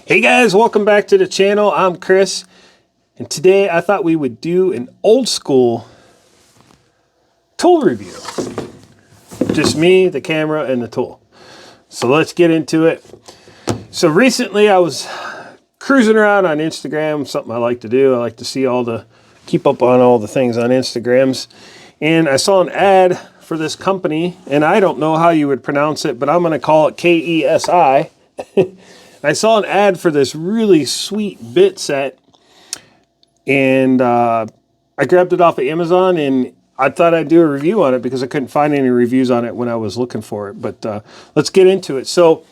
Hey guys, welcome back to the channel. I'm Chris, and today I thought we would do an old school tool review. Just me, the camera, and the tool. So let's get into it. So recently I was cruising around on Instagram, something I like to do. I like to see keep up on all the things on Instagrams. And I saw an ad for this company, and I don't know how you would pronounce it, but I'm gonna call it kESI. I saw an ad for this really sweet bit set, and I grabbed it off of Amazon, and I thought I'd do a review on it because I couldn't find any reviews on it when I was looking for it. But let's get into it. So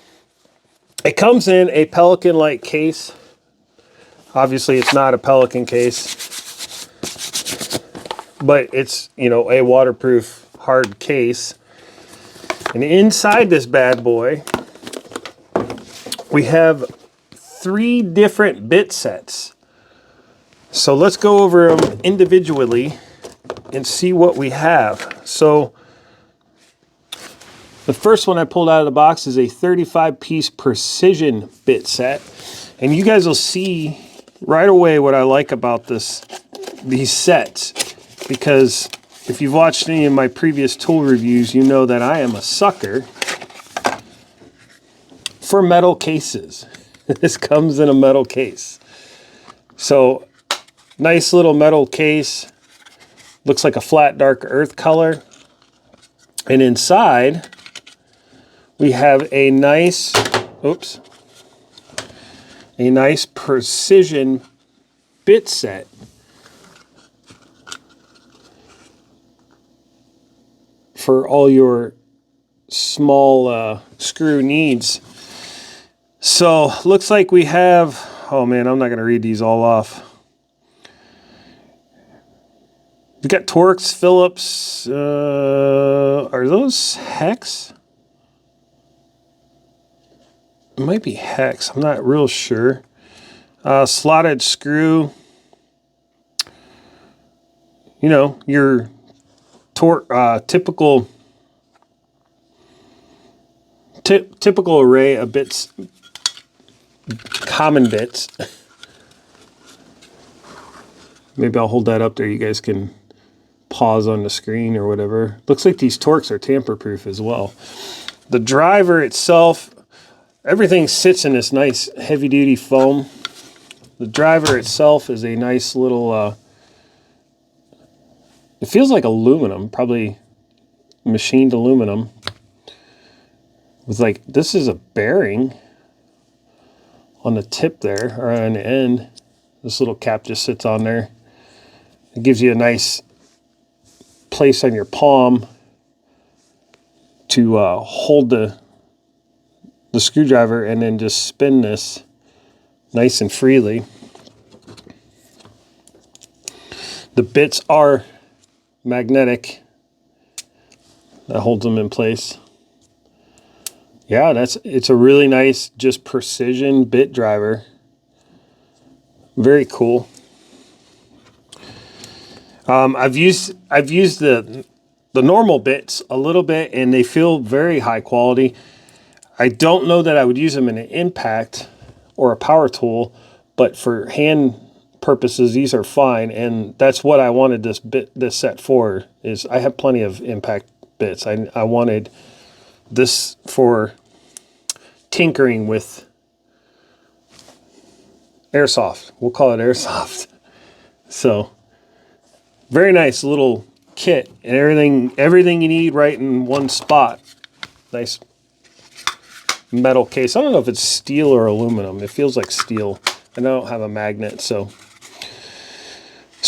it comes in a Pelican-like case. Obviously, it's not a Pelican case, but it's, you know, a waterproof hard case. And inside this bad boy, we have 3 different bit sets. So let's go over them individually and see what we have. So the first one I pulled out of the box is a 35-piece precision bit set. And you guys will see right away what I like about these sets. Because if you've watched any of my previous tool reviews, you know that I am a sucker for metal cases. This comes in a metal case. So nice little metal case. Looks like a flat dark earth color. And inside we have a nice precision bit set. For all your small screw needs. So looks like we have, oh man, I'm not going to read these all off. We've got Torx, Phillips, are those hex? It might be hex, I'm not real sure. Slotted screw. You know, your typical array of bits, common bits. Maybe I'll hold that up there. You guys can pause on the screen or whatever. Looks like these Torx are tamper-proof as well. The driver itself, everything sits in this nice heavy-duty foam. The driver itself is a nice little, it feels like aluminum, probably machined aluminum. With like, this is a bearing on the tip there, or on the end. This little cap just sits on there. It gives you a nice place on your palm to hold the screwdriver and then just spin this nice and freely. The bits are magnetic. That holds them in place. Yeah, it's a really nice, just precision bit driver. Very cool. I've used the normal bits a little bit, and they feel very high quality. I don't know that I would use them in an impact or a power tool, but for hand purposes, these are fine. And that's what I wanted this set for. Is I have plenty of impact bits. I wanted this for tinkering with airsoft. We'll call it airsoft. So very nice little kit, and everything you need right in one spot. Nice metal case. I don't know if it's steel or aluminum. It feels like steel, and I don't have a magnet. So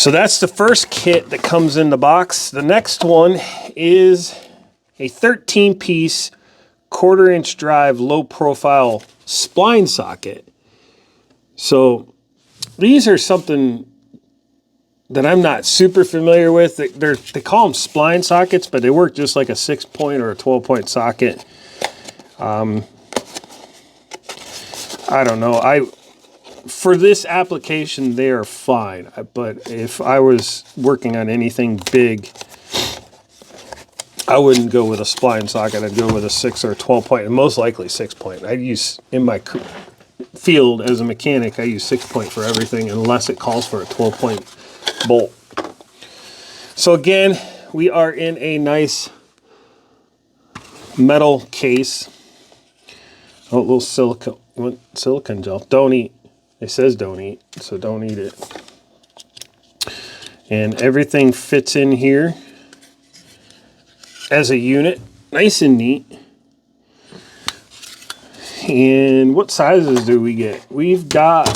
that's the first kit that comes in the box. The next one is a 13-piece 1/4-inch drive low profile spline socket. So these are something that I'm not super familiar with. They call them spline sockets, but they work just like a 6-point or a 12-point socket. I don't know. For this application, they are fine. But if I was working on anything big, I wouldn't go with a spline socket. I'd go with a 6 or 12 point, and most likely 6 point. I'd use in my field as a mechanic, I use 6-point for everything unless it calls for a 12-point bolt. So again, we are in a nice metal case. Oh, a little silicone gel. Don't eat. It says don't eat, so don't eat it. And everything fits in here as a unit, nice and neat. And what sizes do we get? We've got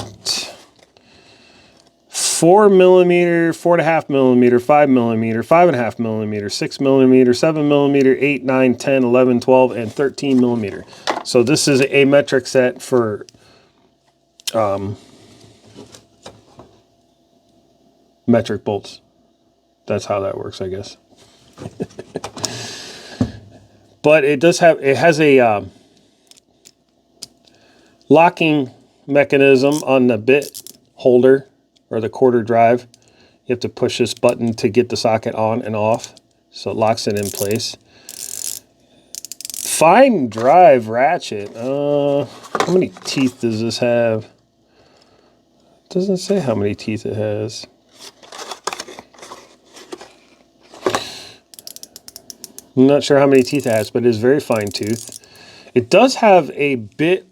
4mm, 4.5mm, 5mm, 5.5mm, 6mm, 7mm, 8, 9, 10, 11, 12, and 13mm. So this is a metric set for metric bolts. That's how that works, I guess. But it does have, it has a locking mechanism on the bit holder or the quarter drive. You have to push this button to get the socket on and off, so it locks it in place. Fine drive ratchet. How many teeth does this have? It doesn't say how many teeth it has. I'm not sure how many teeth it has, but it is very fine tooth. It does have a bit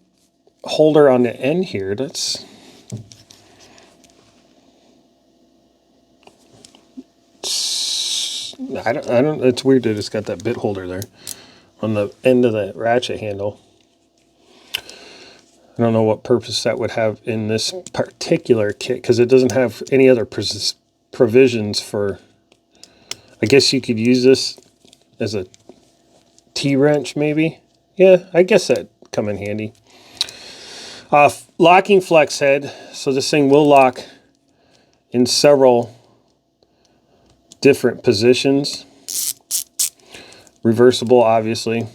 holder on the end here. That's I don't it's weird that it's got that bit holder there on the end of the ratchet handle. I don't know what purpose that would have in this particular kit, because it doesn't have any other provisions for, I guess you could use this as a T-wrench maybe. Yeah, I guess that'd come in handy. Locking flex head, so this thing will lock in several different positions. Reversible, obviously.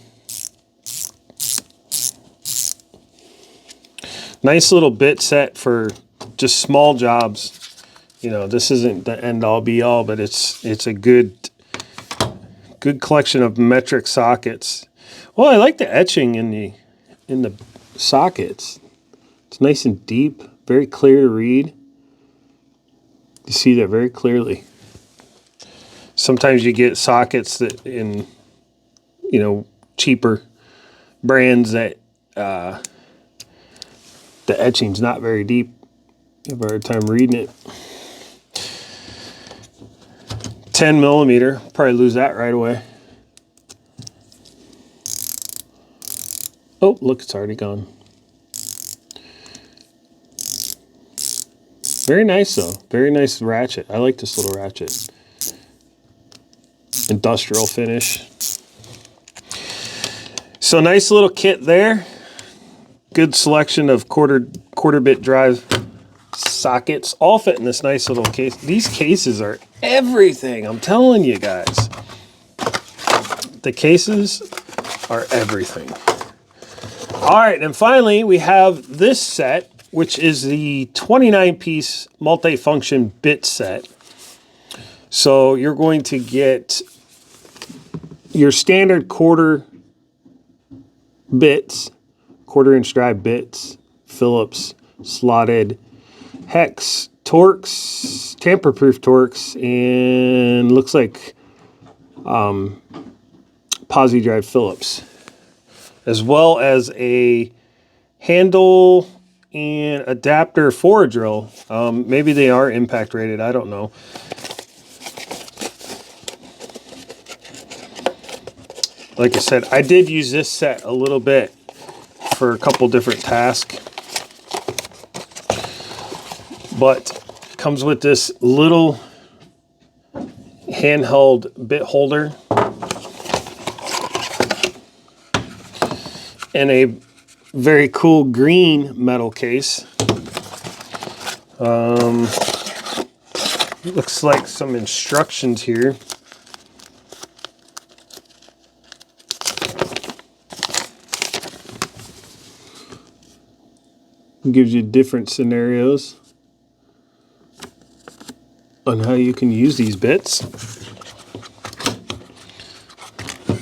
Nice little bit set for just small jobs. You know, this isn't the end all be all, but it's a good collection of metric sockets. Well, I like the etching in the sockets. It's nice and deep, very clear to read. You see that very clearly. Sometimes you get sockets that in, you know, cheaper brands that the etching's not very deep. You have a hard time reading it. 10mm, probably lose that right away. Oh, look, it's already gone. Very nice though, very nice ratchet. I like this little ratchet. Industrial finish. So nice little kit there. Good selection of quarter bit drive sockets, all fit in this nice little case. These cases are everything, I'm telling you guys. The cases are everything. All right, and finally we have this set, which is the 29-piece multi-function bit set. So you're going to get your standard quarter bits, quarter-inch drive bits, Phillips, slotted, hex, Torx, tamper-proof Torx, and looks like posi drive Phillips, as well as a handle and adapter for a drill. Maybe they are impact rated, I don't know. Like I said, I did use this set a little bit for a couple different tasks, but it comes with this little handheld bit holder and a very cool green metal case. Looks like some instructions here. Gives you different scenarios on how you can use these bits.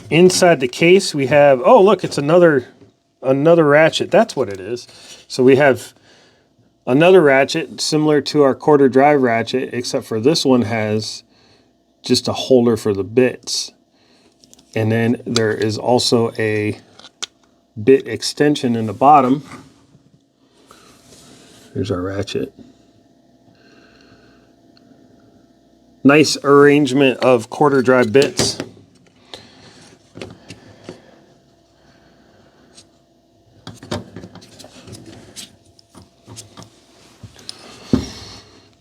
Inside the case we have, oh look, it's another another ratchet. That's what it is. So we have another ratchet similar to our quarter drive ratchet, except for this one has just a holder for the bits. And then there is also a bit extension in the bottom. Here's our ratchet. Nice arrangement of quarter drive bits.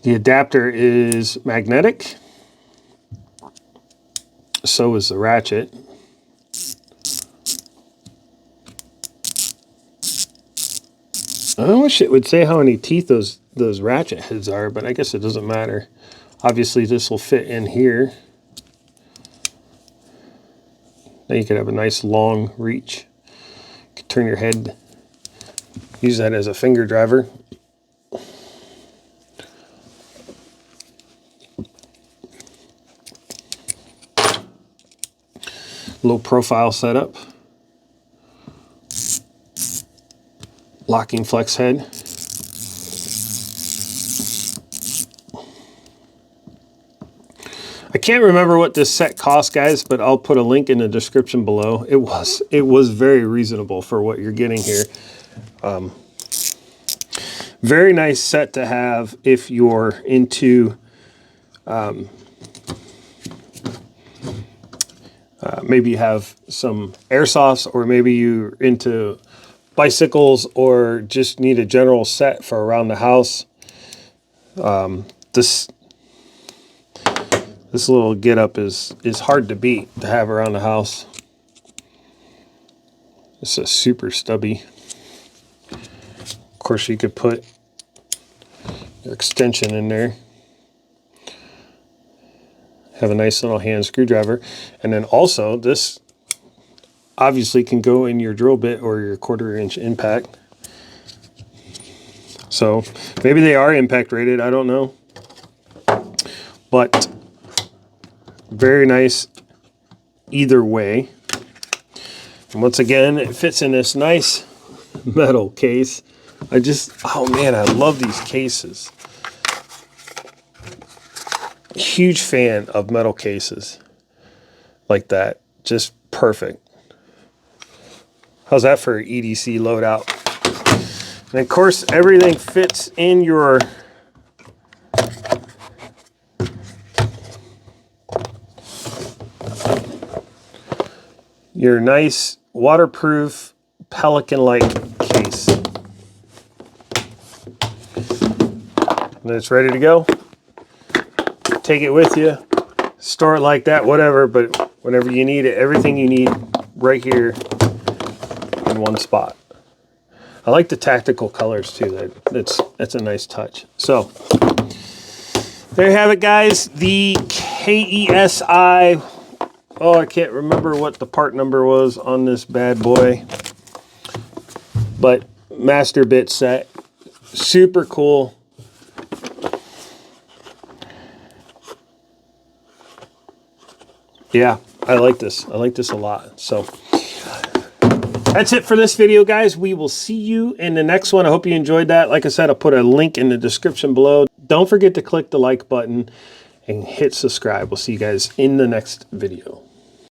The adapter is magnetic. So is the ratchet. I wish it would say how many teeth those ratchet heads are, but I guess it doesn't matter. Obviously this will fit in here. Now you could have a nice long reach. You could turn your head, use that as a finger driver. Low profile setup. Locking flex head. I can't remember what this set cost, guys, but I'll put a link in the description below. It was very reasonable for what you're getting here. Very nice set to have if you're into maybe you have some airsofts, or maybe you're into bicycles, or just need a general set for around the house. This little getup is hard to beat to have around the house. It's a super stubby. Of course, you could put your extension in there. Have a nice little hand screwdriver. And then also this obviously can go in your drill bit or your 1/4 inch impact. So maybe they are impact rated, I don't know. But very nice either way. And once again, it fits in this nice metal case. Oh man, I love these cases. Huge fan of metal cases like that. Just perfect. How's that for an EDC loadout? And of course, everything fits in your nice waterproof Pelican-like case. And it's ready to go. Take it with you, store it like that, whatever, but whenever you need it, everything you need right here in one spot. I like the tactical colors too. That's a nice touch. So there you have it, guys. The kESI. Oh, I can't remember what the part number was on this bad boy, but master bit set. Super cool. Yeah, I like this. I like this a lot. So that's it for this video, guys. We will see you in the next one. I hope you enjoyed that. Like I said, I'll put a link in the description below. Don't forget to click the like button and hit subscribe. We'll see you guys in the next video.